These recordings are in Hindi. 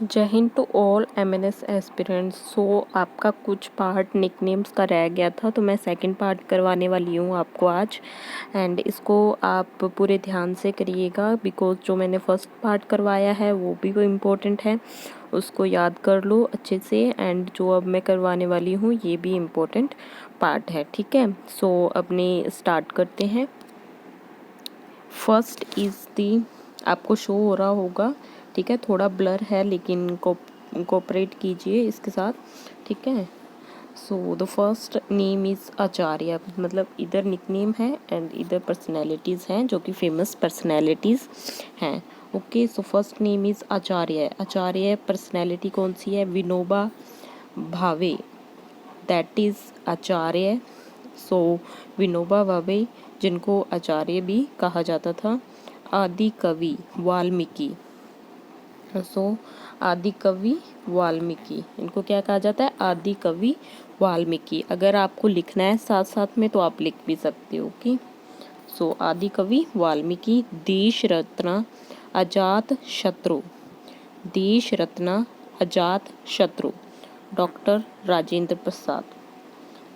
जय हिंद to all MNS aspirants. So आपका कुछ पार्ट निकनेम्स का रह गया था, तो मैं सेकंड पार्ट करवाने वाली हूँ आपको आज। एंड इसको आप पूरे ध्यान से करिएगा, बिकॉज जो मैंने फर्स्ट पार्ट करवाया है वो भी वो इम्पोर्टेंट है, उसको याद कर लो अच्छे से। एंड जो अब मैं करवाने वाली हूँ ये भी इम्पोर्टेंट पार्ट है, ठीक है। सो अपने स्टार्ट करते हैं। फर्स्ट इज़ दी, आपको शो हो रहा होगा, ठीक है, थोड़ा ब्लर है लेकिन कोऑपरेट कीजिए इसके साथ, ठीक है। So the first name is Acharya, मतलब इधर निकनेम है एंड इधर पर्सनैलिटीज़ हैं जो कि फेमस पर्सनैलिटीज़ हैं। Okay, so first name is Acharya. Acharya personality कौन सी है? विनोबा भावे, दैट इज़ आचार्य। सो विनोबा भावे, जिनको आचार्य भी कहा जाता था। आदि कवि वाल्मीकि। सो आदि कवि वाल्मीकि, इनको क्या कहा जाता है? आदि कवि वाल्मीकि। अगर आपको लिखना है साथ साथ में तो आप लिख भी सकते हो, ओके। सो आदि कवि वाल्मीकि। देश रत्न अजात शत्रु, देश रत्न अजात शत्रु डॉक्टर राजेंद्र प्रसाद,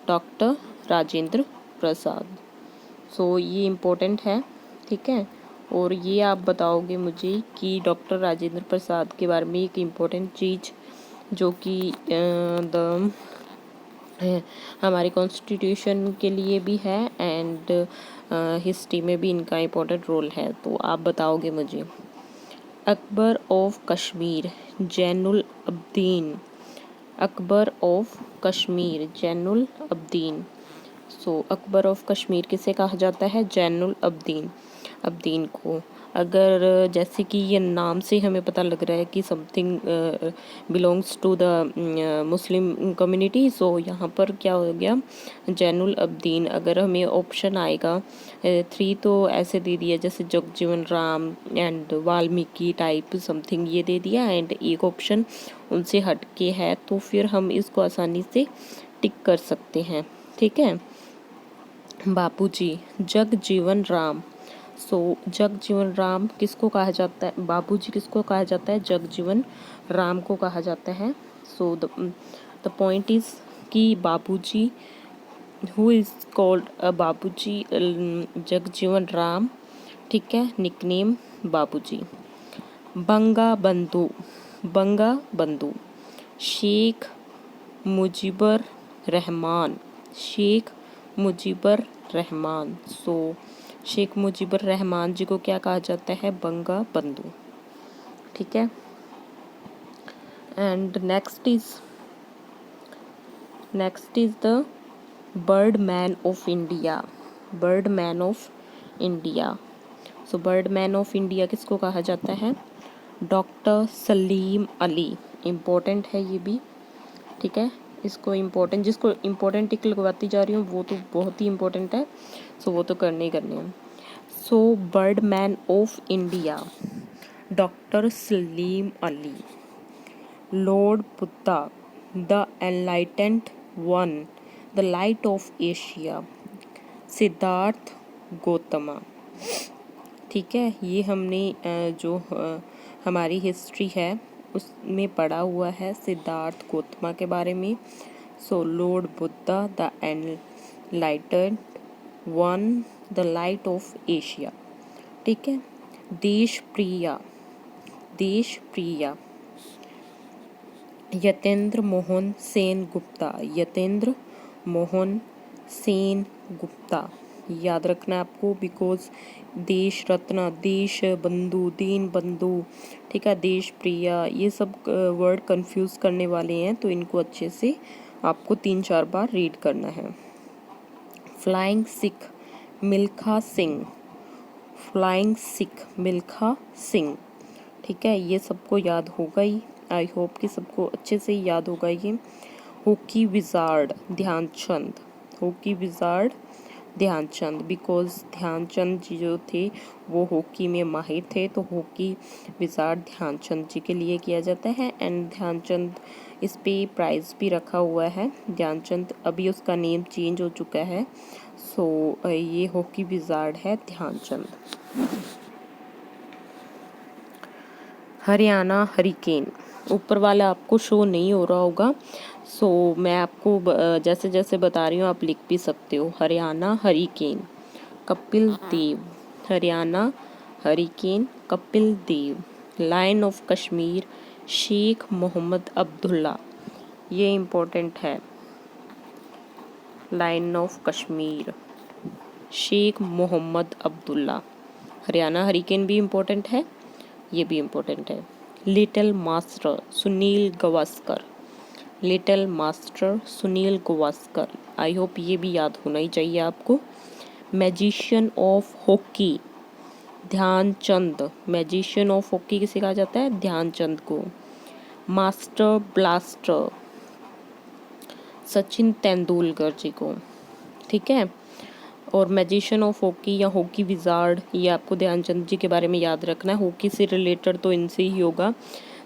डॉक्टर राजेंद्र प्रसाद। सो ये इम्पोर्टेंट है, ठीक है। और ये आप बताओगे मुझे कि डॉक्टर राजेंद्र प्रसाद के बारे में एक इम्पोर्टेंट चीज़ जो कि हमारे कॉन्स्टिट्यूशन के लिए भी है एंड हिस्ट्री में भी इनका इम्पोर्टेंट रोल है, तो आप बताओगे मुझे। Akbar of Kashmir Zainul Abdeen, Akbar of Kashmir Zainul Abdeen. So Akbar of Kashmir किसे कहा जाता है? जैनुल अब्दीन, अब्दीन को। अगर जैसे कि ये नाम से हमें पता लग रहा है कि something belongs to the Muslim community, so यहाँ पर क्या हो गया? जैनुल अब्दीन। अगर हमें ऑप्शन आएगा 3 तो ऐसे दे दिया जैसे Jagjivan Ram and Valmiki type something, ये दे दिया। एंड एक ऑप्शन उनसे हट के है तो फिर हम इसको आसानी से टिक कर सकते हैं, ठीक है। बापूजी जगजीवन राम। सो जगजीवन राम किसको कहा जाता है? बाबूजी किसको कहा जाता है? जगजीवन राम को कहा जाता है। सो द पॉइंट इज कि बाबूजी, हु इज कॉल्ड बाबूजी जगजीवन राम, ठीक है, निकनेम बाबूजी। बंगा बंधु, बंगा बंधु शेख मुजीबर रहमान, शेख मुजीबर रहमान। सो शेख मुजीबर रहमान जी को क्या कहा जाता है? बंगा बंधु, ठीक है। And next is the bird man of India, bird man of India. So bird man of India किसको कहा जाता है? डॉक्टर सलीम अली। इम्पोर्टेंट है ये भी, ठीक है। इसको इम्पोर्टेंट, जिसको इम्पोर्टेंट टिक लगवाती जा रही हूँ वो तो बहुत ही इम्पोर्टेंट है, सो वो तो करने ही करने हैं। So bird man of India doctor Salim Ali. Lord Buddha the enlightened one, the light of Asia Siddhartha Gautama, ठीक है। ये हमने जो हमारी हिस्ट्री है उसमें पढ़ा हुआ है सिद्धार्थ गौतमा के बारे में। So lord Buddha the enlightened one, the light of Asia, ठीक है। देश प्रिया, देश प्रिया यतेंद्र मोहन सेन गुप्ता, यतेंद्र मोहन सेन गुप्ता। याद रखना आपको, बिकॉज देश रत्न, देश बंधु, दीन बंधु, ठीक है, देश प्रिया, ये सब वर्ड कंफ्यूज करने वाले हैं, तो इनको अच्छे से आपको 3-4 बार रीड करना है। फ्लाइंग सिख मिल्खा सिंह, फ्लाइंग सिख मिल्खा सिंह, ठीक है। ये सबको याद होगा ही, आई होप कि सबको अच्छे से याद होगा ये। Hockey wizard Dhyan Chand, hockey wizard Dhyan Chand, because Dhyan Chand ji जो थे वो हॉकी में माहिर थे, तो हॉकी विजार्ड ध्यानचंद जी के लिए किया जाता है। एंड ध्यानचंद, इस पे प्राइज़ भी रखा हुआ है ध्यानचंद, अभी उसका नेम चेंज हो चुका है। सो ये हॉकी विजार्ड है ध्यानचंद। हरियाणा हरिकेन, ऊपर वाला आपको शो नहीं हो रहा होगा, सो मैं आपको जैसे जैसे बता रही हूँ आप लिख भी सकते हो। Haryana hurricane, Kapil Dev. Haryana hurricane, Kapil Dev. Lion of Kashmir, Sheikh Mohammad Abdullah. ये इम्पोर्टेंट है। Lion of Kashmir, Sheikh Mohammad Abdullah. Haryana hurricane भी इम्पोर्टेंट है, ये भी इम्पोर्टेंट है। Little master, Sunil Gavaskar. Little master, Sunil Gavaskar. I hope ये भी याद होना ही चाहिए आपको। Magician of hockey, Dhyan Chand. Magician of hockey किसे कहा जाता है? ध्यानचंद को। मास्टर ब्लास्टर, सचिन तेंदुलकर जी को। ठीक है। और मैजिशियन ऑफ हॉकी या हॉकी विजार्ड, ये आपको ध्यानचंद जी के बारे में याद रखना है। हॉकी से रिलेटेड तो इनसे ही होगा,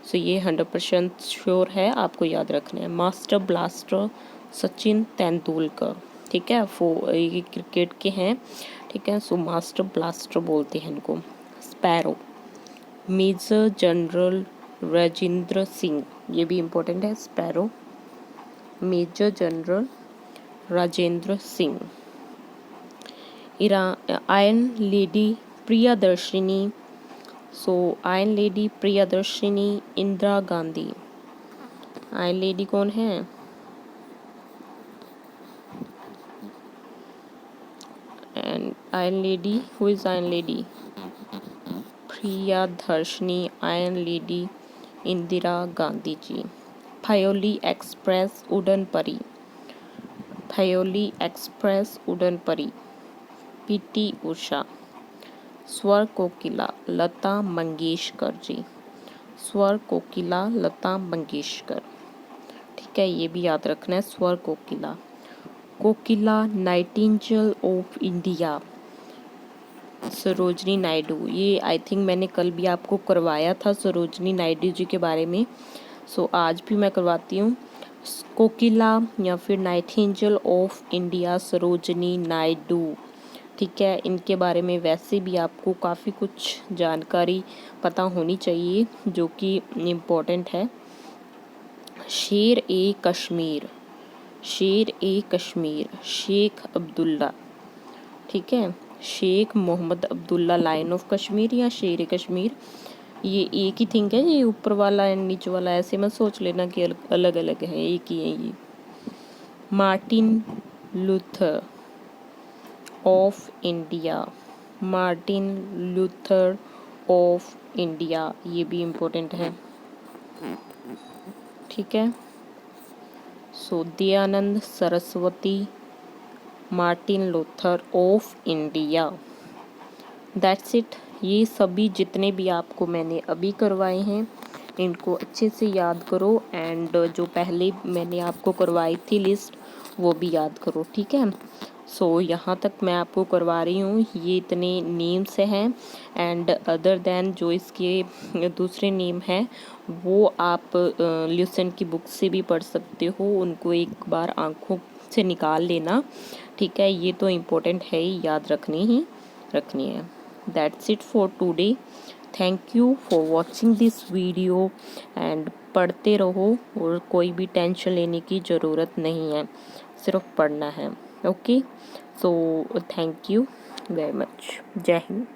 सो ये 100% श्योर है, आपको याद रखना है। Master blaster, Sachin Tendulkar. ठीक है, ये क्रिकेट के हैं। ठीक है, सो मास्टर ब्लास्टर बोलते हैं इनको। Sparrow, major general Rajendra Singh. ये भी इम्पोर्टेंट है। Sparrow, major general Rajendra Singh. Iron lady Priyadarshini, so iron lady Priyadarshini Indira Gandhi. Iron lady कौन है? And iron lady, who is iron lady? Priyadarshini iron lady Indira Gandhi ji. Thayoli express उड़न परी, थयोली एक्सप्रेस उड़न परी पीटी उषा। स्वर कोकिला लता मंगेशकर जी। स्वर कोकिला लता मंगेशकर। ठीक है, ये भी याद रखना है। स्वर कोकिला। कोकिला nightingale of India, Sarojini Naidu. ये आई थिंक मैंने कल भी आपको करवाया था सरोजनी नायडू जी के बारे में, सो आज भी मैं करवाती हूँ। कोकिला या फिर Nightingale of India, Sarojini Naidu. ठीक है, इनके बारे में वैसे भी आपको काफ़ी कुछ जानकारी पता होनी चाहिए जो कि इम्पोर्टेंट है। शेर ए कश्मीर, शेर ए कश्मीर शेख अब्दुल्ला। ठीक है, शेख मोहम्मद अब्दुल्ला लायन ऑफ कश्मीर या शेर ए कश्मीर, ये एक ही थिंग है। ये ऊपर वाला एंड नीचे वाला ऐसे मत सोच लेना कि अलग अलग है, एक ही है ये। Martin Luther of India, Martin Luther of India, ये भी इम्पोर्टेंट है। ठीक है, so Dayanand Saraswati, Martin Luther of India. That's it. ये सभी जितने भी आपको मैंने अभी करवाए हैं इनको अच्छे से याद करो, एंड जो पहले मैंने आपको करवाई थी लिस्ट वो भी याद करो। ठीक है, सो यहाँ तक मैं आपको करवा रही हूँ। ये इतने नेम्स हैं, एंड अदर देन जो इसके दूसरे नेम हैं वो आप ल्यूसन की बुक से भी पढ़ सकते हो, उनको एक बार आंखों से निकाल लेना। ठीक है, ये तो इम्पोर्टेंट है ही, याद रखनी है। That's it for today. Thank you for watching this video, and पढ़ते रहो और कोई भी टेंशन लेने की ज़रूरत नहीं है, सिर्फ पढ़ना है। Okay, so thank you very much. जय हिंद।